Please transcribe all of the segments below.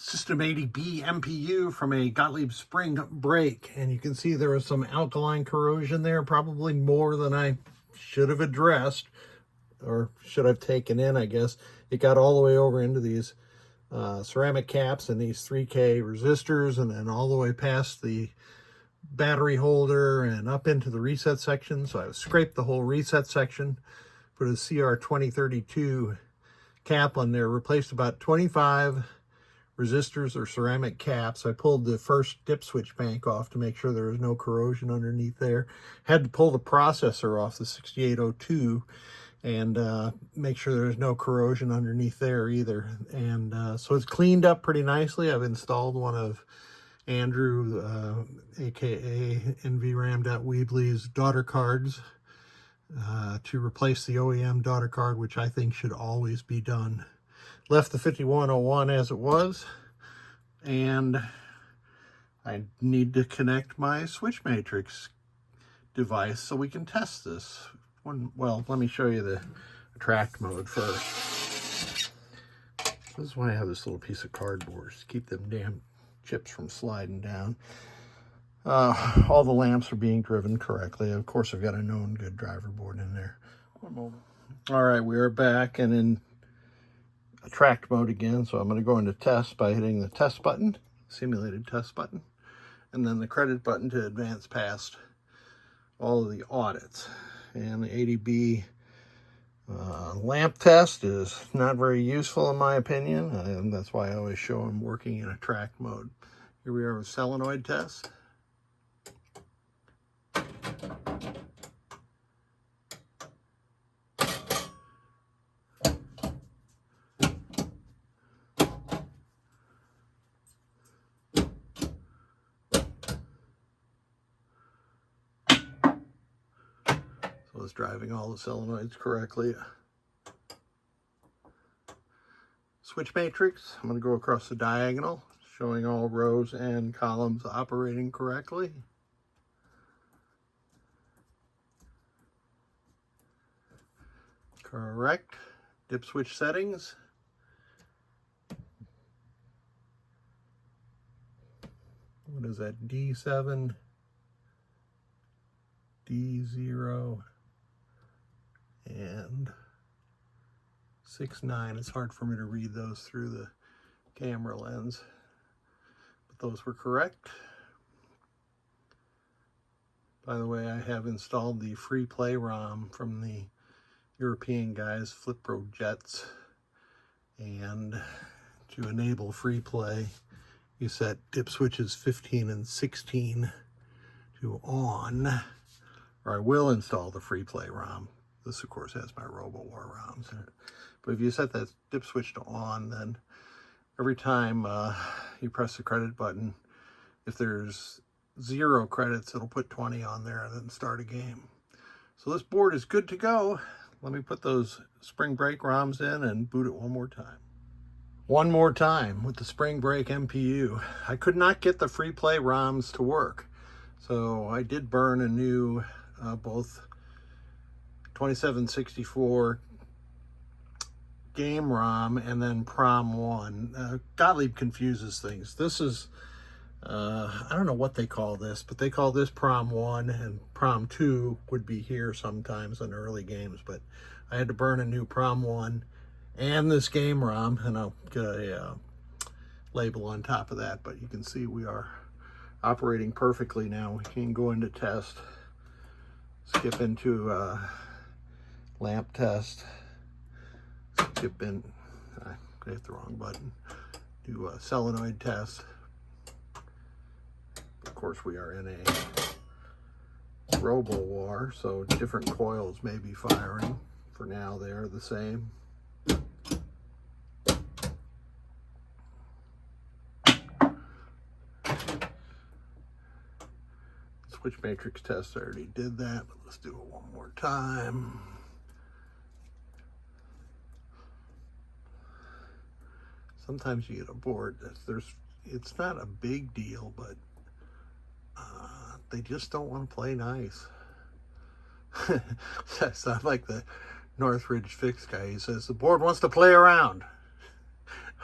System 80B MPU from a Gottlieb spring brake, and you can see there was some alkaline corrosion there, probably more than I should have addressed, or should have taken in, I guess. It got all the way over into these ceramic caps and these 3K resistors, and then all the way past the battery holder and up into the reset section. So I scraped the whole reset section, put a CR2032 cap on there, replaced about 25 resistors or ceramic caps. I pulled the first dip switch bank off to make sure there was no corrosion underneath there. Had to pull the processor off the 6802 and make sure there's no corrosion underneath there either. And so it's cleaned up pretty nicely. I've installed one of Andrew, aka NVRAM.Weebly's daughter cards to replace the OEM daughter card, which I think should always be done. Left the 5101 as it was, and I need to connect my switch matrix device so we can test this. Well, let me show you the attract mode first. This is why I have this little piece of cardboard, to keep them damn chips from sliding down. All the lamps are being driven correctly. Of course, I've got a known good driver board in there. One moment. All right, we are back and in attract mode again. So I'm going to go into test by hitting the test button, simulated test button, and then the credit button to advance past all of the audits. And the 80B lamp test is not very useful in my opinion, and that's why I always show them working in attract mode. Here we are with solenoid test. So it's driving all the solenoids correctly. Switch matrix, I'm going to go across the diagonal, showing all rows and columns operating correctly. Correct. Dip switch settings. What is that? D7, D0, and 6.9. It's hard for me to read those through the camera lens, but those were correct. By the way, I have installed the free play ROM from the European guys, FlipPro Jets, and to enable free play, you set dip switches 15 and 16 to on, or I will install the free play ROM. This, of course, has my RoboWar ROMs in it. But if you set that dip switch to on, then every time you press the credit button, if there's 0 credits, it'll put 20 on there and then start a game. So this board is good to go. Let me put those spring brake ROMs in and boot it one more time. One more time with the spring brake MPU. I could not get the free play ROMs to work. So I did burn a new both 2764 game ROM and then PROM 1. Gottlieb confuses things. This is, I don't know what they call this, but they call this PROM 1, and PROM 2 would be here sometimes in early games, but I had to burn a new PROM 1 and this game ROM, and I'll get a label on top of that, but you can see we are operating perfectly now. We can go into test, skip into lamp test, skip in, I hit the wrong button, do a solenoid test. Of course, we are in a RoboWar, so different coils may be firing. For now, they are the same. Switch matrix test, I already did that, but let's do it one more time. Sometimes you get a board that it's not a big deal, but they just don't want to play nice. That's not like the Northridge Fix guy. He says the board wants to play around.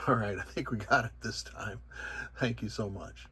All right, I think we got it this time. Thank you so much.